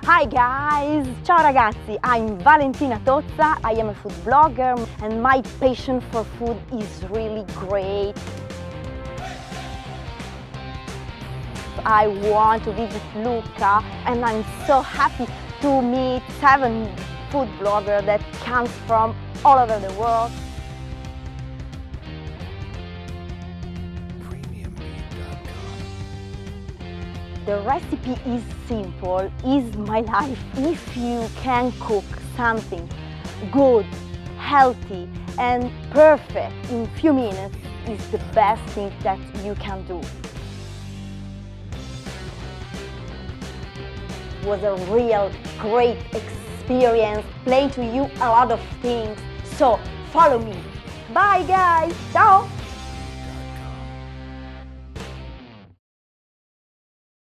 Hi guys! Ciao ragazzi, I'm Valentina Tozza, I am a food blogger and my passion for food is really great. I want to visit Lucca and I'm so happy to meet 7 food bloggers that comes from all over the world. The recipe is simple, is my life. If you can cook something good, healthy and perfect in few minutes, is the best thing that you can do. It was a real great experience playing to you a lot of things. So follow me. Bye guys, ciao!